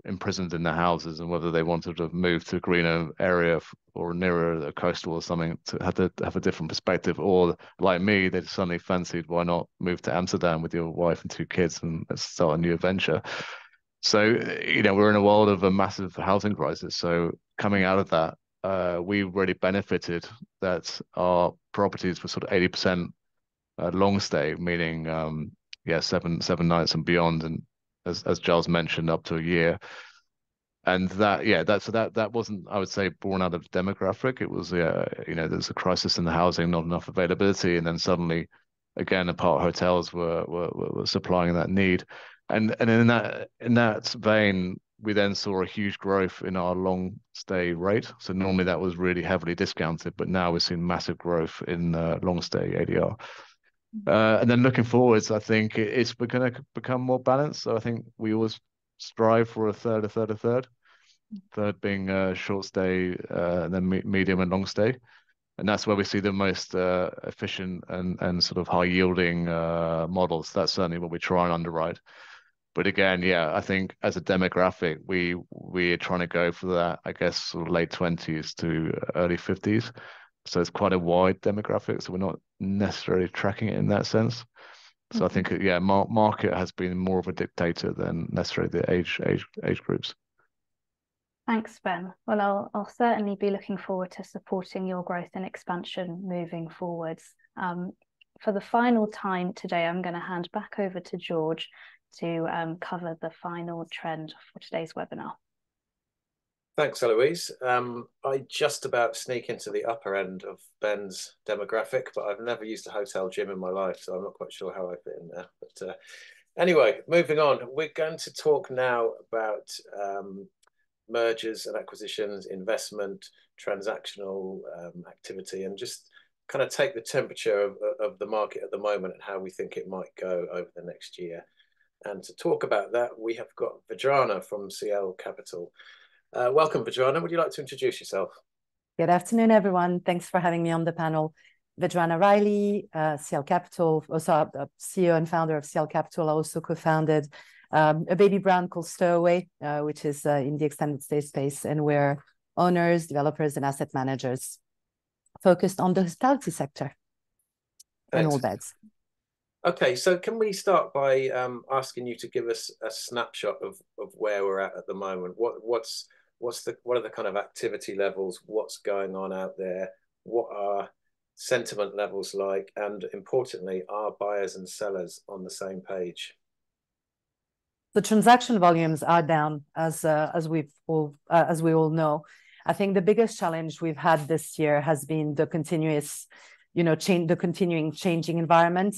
imprisoned in their houses, and whether they wanted to move to a greener area or nearer the coastal or something to have a different perspective, or like me, they suddenly fancied, why not move to Amsterdam with your wife and 2 kids and start a new adventure. So, we're in a world of a massive housing crisis. So coming out of that, we really benefited that our properties were sort of 80% long stay, meaning 7 nights and beyond, and as Giles mentioned, up to a year. And that wasn't, I would say, born out of demographic. It was there's a crisis in the housing, not enough availability, and then suddenly, again, apart hotels were supplying that need. And in that vein, we then saw a huge growth in our long stay rate. So normally that was really heavily discounted, but now we're seeing massive growth in long stay ADR. And then looking forwards, I think it's going to become more balanced. So I think we always strive for a third, third being short stay, and then medium and long stay. And that's where we see the most efficient and sort of high yielding models. That's certainly what we try and underwrite. But again, I think as a demographic, we're trying to go for that, I guess, sort of late 20s to early 50s. So it's quite a wide demographic. So we're not necessarily tracking it in that sense. So I think, market has been more of a dictator than necessarily the age groups. Thanks, Ben. Well, I'll certainly be looking forward to supporting your growth and expansion moving forwards. For the final time today, I'm going to hand back over to George to cover the final trend for today's webinar. Thanks, Eloise. I just about sneak into the upper end of Ben's demographic, but I've never used a hotel gym in my life, so I'm not quite sure how I fit in there. But anyway, moving on, we're going to talk now about mergers and acquisitions, investment, transactional activity, and just kind of take the temperature of the market at the moment and how we think it might go over the next year. And to talk about that, we have got Vedrana from Ciel Capital. Welcome, Vedrana. Would you like to introduce yourself? Good afternoon, everyone. Thanks for having me on the panel. Vedrana Riley, Ciel Capital, also CEO and founder of Ciel Capital. I also co-founded a baby brand called Stowaway, which is in the extended stay space, and we're owners, developers, and asset managers focused on the hospitality sector. Thanks. And all beds. Okay, so can we start by asking you to give us a snapshot of where we're at the moment? What are the kind of activity levels? What's going on out there? What are sentiment levels like? And importantly, are buyers and sellers on the same page? The transaction volumes are down, as we all know. I think the biggest challenge we've had this year has been the continuous, the continuing changing environment.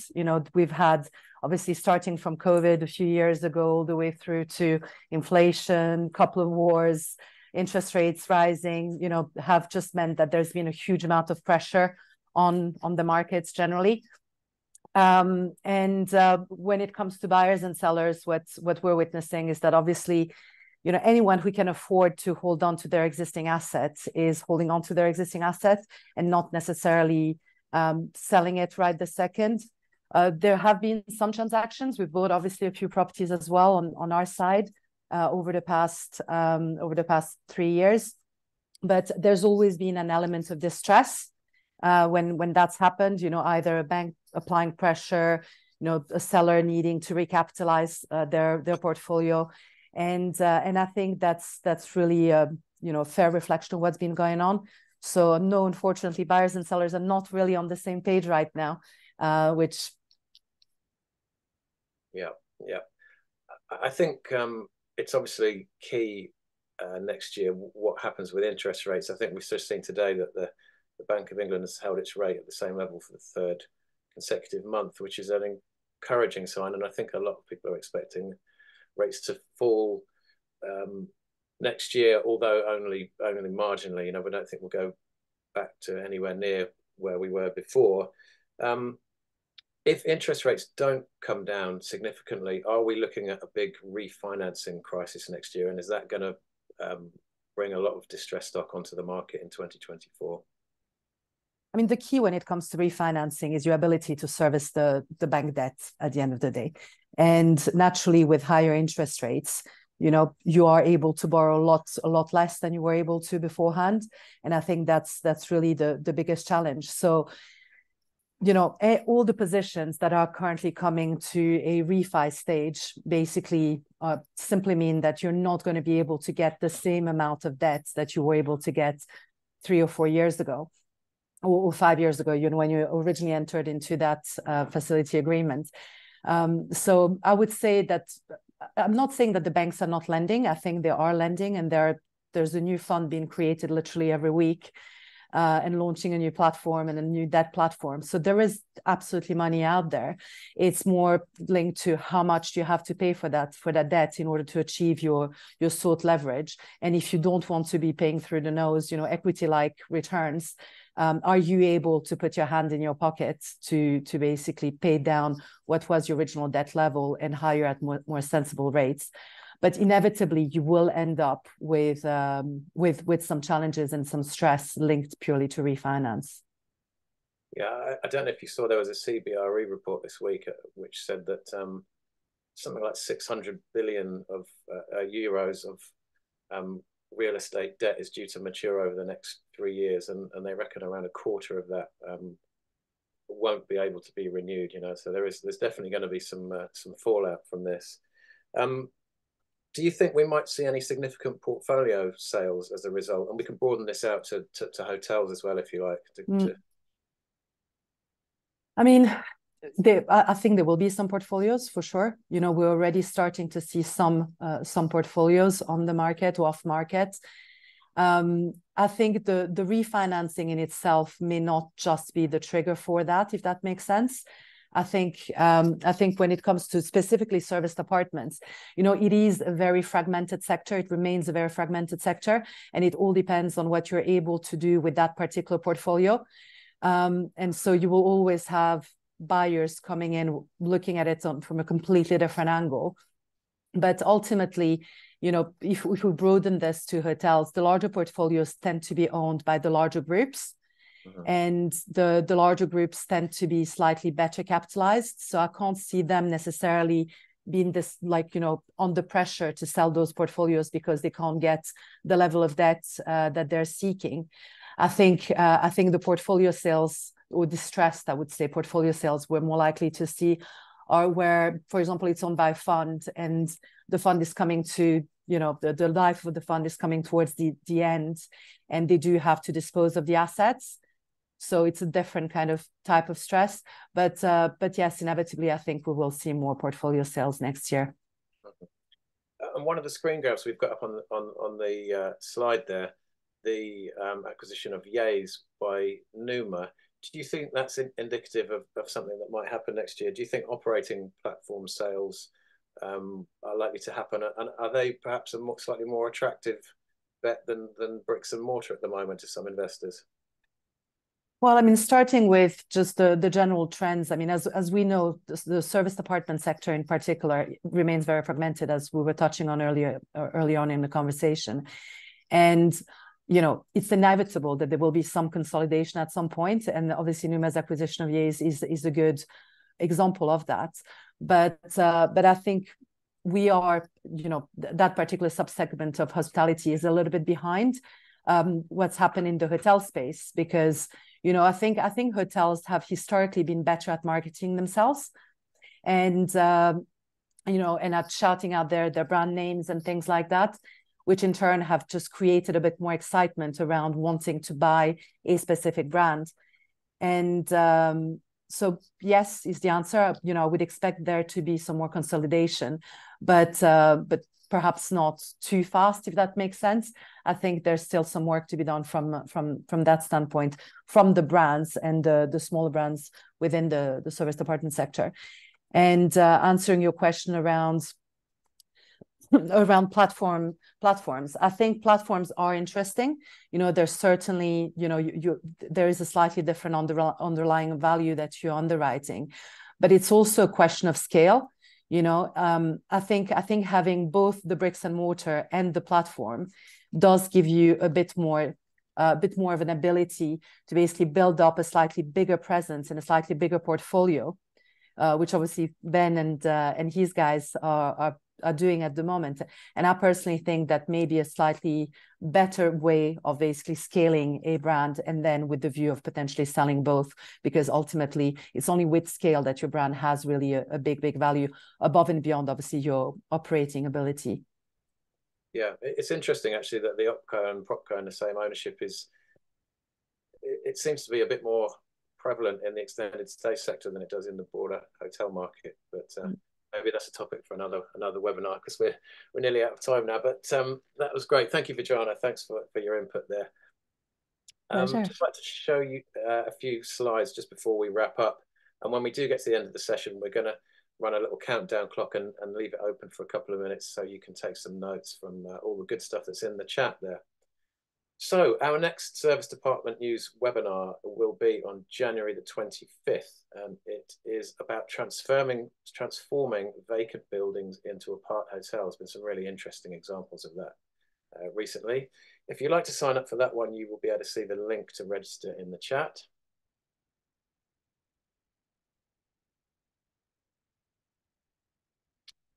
We've had, obviously, starting from COVID a few years ago, all the way through to inflation, couple of wars, interest rates rising, have just meant that there's been a huge amount of pressure on the markets generally. And when it comes to buyers and sellers, what we're witnessing is that obviously, anyone who can afford to hold on to their existing assets is holding on to their existing assets and not necessarily selling it right this second. There have been some transactions. We've bought obviously a few properties as well on our side over the past 3 years. But there's always been an element of distress when that's happened, either a bank applying pressure, a seller needing to recapitalize their portfolio. And I think that's really a fair reflection of what's been going on. So no, unfortunately, buyers and sellers are not really on the same page right now, which. Yeah. I think it's obviously key next year what happens with interest rates. I think we've just seen today that the Bank of England has held its rate at the same level for the third consecutive month, which is an encouraging sign. And I think a lot of people are expecting rates to fall next year, although only marginally. We don't think we'll go back to anywhere near where we were before. If interest rates don't come down significantly, are we looking at a big refinancing crisis next year? And is that going to bring a lot of distressed stock onto the market in 2024? I mean, the key when it comes to refinancing is your ability to service the bank debt at the end of the day. And naturally, with higher interest rates, you are able to borrow a lot less than you were able to beforehand. And I think that's really the biggest challenge. So, all the positions that are currently coming to a refi stage basically simply mean that you're not going to be able to get the same amount of debt that you were able to get 3 or 4 years ago or 5 years ago, when you originally entered into that facility agreement. So I would say that I'm not saying that the banks are not lending. I think they are lending, and there's a new fund being created literally every week. And launching a new platform and a new debt platform. So there is absolutely money out there. It's more linked to how much do you have to pay for that debt in order to achieve your sought leverage. And if you don't want to be paying through the nose, equity-like returns, are you able to put your hand in your pocket to basically pay down what was your original debt level and hire at more sensible rates? But inevitably, you will end up with some challenges and some stress linked purely to refinance. Yeah, I don't know if you saw, there was a CBRE report this week which said that something like 600 billion of euros of real estate debt is due to mature over the next 3 years, and they reckon around a quarter of that won't be able to be renewed. So there's definitely going to be some fallout from this. Do you think we might see any significant portfolio sales as a result? And we can broaden this out to hotels as well, if you like. I mean, I think there will be some portfolios for sure. We're already starting to see some portfolios on the market or off market. I think the refinancing in itself may not just be the trigger for that, if that makes sense. I think when it comes to specifically serviced apartments, it is a very fragmented sector. It remains a very fragmented sector, and it all depends on what you're able to do with that particular portfolio. And so you will always have buyers coming in, looking at it from a completely different angle. But ultimately, if we broaden this to hotels, the larger portfolios tend to be owned by the larger groups. And the larger groups tend to be slightly better capitalized. So I can't see them necessarily being this, under pressure to sell those portfolios because they can't get the level of debt that they're seeking. I think the portfolio sales, or distressed, I would say, portfolio sales we're more likely to see are where, for example, it's owned by a fund and the fund is coming to, the life of the fund is coming towards the end, and they do have to dispose of the assets. So it's a different type of stress, but yes, inevitably, I think we will see more portfolio sales next year. And one of the screen grabs we've got up on the slide there, the acquisition of Yays by Numa. Do you think that's indicative of something that might happen next year? Do you think operating platform sales are likely to happen, and are they perhaps a slightly more attractive bet than bricks and mortar at the moment to some investors? Well, I mean, starting with just the general trends, I mean, as we know, the serviced apartment sector in particular remains very fragmented, as we were touching on early on in the conversation. And, it's inevitable that there will be some consolidation at some point. And obviously, Numa's acquisition of Yays is a good example of that. But I think we are, that particular subsegment of hospitality is a little bit behind. what's happened in the hotel space, because I think hotels have historically been better at marketing themselves, and and at shouting out their brand names and things like that, which in turn have just created a bit more excitement around wanting to buy a specific brand. And so yes is the answer. I would expect there to be some more consolidation, but perhaps not too fast, if that makes sense. I think there's still some work to be done from that standpoint, from the brands and the smaller brands within the serviced apartment sector. And answering your question around platforms, I think platforms are interesting. There's certainly, there is a slightly different underlying value that you're underwriting, but it's also a question of scale. I think having both the bricks and mortar and the platform does give you a bit more of an ability to basically build up a slightly bigger presence and a slightly bigger portfolio, which obviously Ben and his guys are doing at the moment. And I personally think that may be a slightly better way of basically scaling a brand, and then with the view of potentially selling both, because ultimately it's only with scale that your brand has really a big value above and beyond obviously your operating ability. Yeah, it's interesting actually that the OpCo and PropCo in the same ownership it seems to be a bit more prevalent in the extended stay sector than it does in the broader hotel market. But maybe that's a topic for another webinar, because we're nearly out of time now. But that was great. Thank you, Vedrana. Thanks for your input there. Just like to show you a few slides just before we wrap up. And when we do get to the end of the session, we're going to run a little countdown clock and leave it open for a couple of minutes so you can take some notes from all the good stuff that's in the chat there. So our next serviced apartment news webinar will be on January the 25th, and it is about transforming vacant buildings into apart hotels. Been some really interesting examples of that recently. If you'd like to sign up for that one, you will be able to see the link to register in the chat.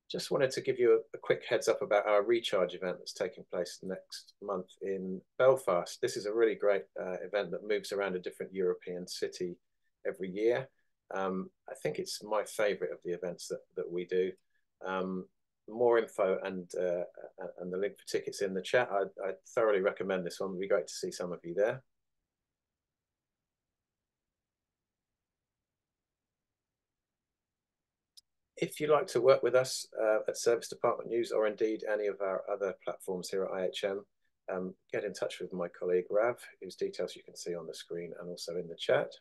Just wanted to give you a quick heads up about our recharge event that's taking place next month in Belfast. This is a really great event that moves around a different European city every year. I think it's my favourite of the events that we do. More info and the link for tickets in the chat. I thoroughly recommend this one. It'd be great to see some of you there. If you'd like to work with us at Serviced Apartment News, or indeed any of our other platforms here at IHM, get in touch with my colleague Rav, whose details you can see on the screen and also in the chat.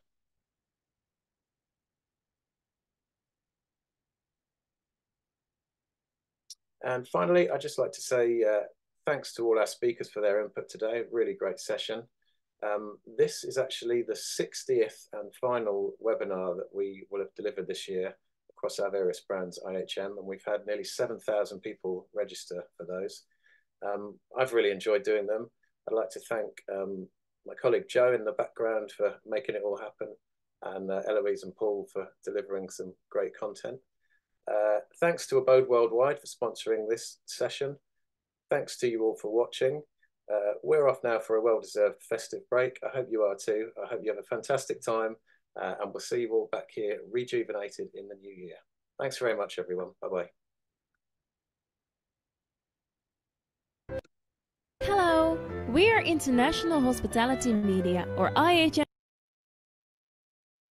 And finally, I'd just like to say thanks to all our speakers for their input today. Really great session. This is actually the 60th and final webinar that we will have delivered this year across our various brands IHM, and we've had nearly 7,000 people register for those. I've really enjoyed doing them. I'd like to thank my colleague Joe in the background for making it all happen, and Eloise and Paul for delivering some great content. Thanks to Abode Worldwide for sponsoring this session. Thanks to you all for watching. We're off now for a well-deserved festive break. I hope you are too. I hope you have a fantastic time. And we'll see you all back here rejuvenated in the new year. Thanks very much, everyone. Bye-bye. Hello, we are International Hospitality Media, or IHM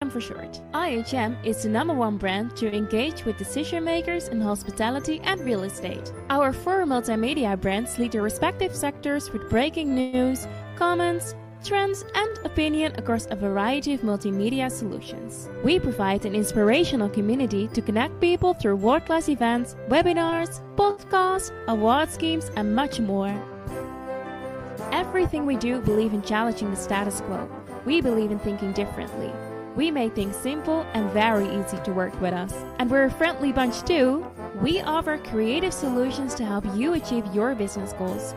for short. IHM is the #1 brand to engage with decision makers in hospitality and real estate. Our 4 multimedia brands lead their respective sectors with breaking news, comments, trends and opinion across a variety of multimedia solutions. We provide an inspirational community to connect people through world-class events, webinars, podcasts, award schemes and much more. Everything we do believe in challenging the status quo. We believe in thinking differently. We make things simple and very easy to work with us. And we're a friendly bunch too. We offer creative solutions to help you achieve your business goals.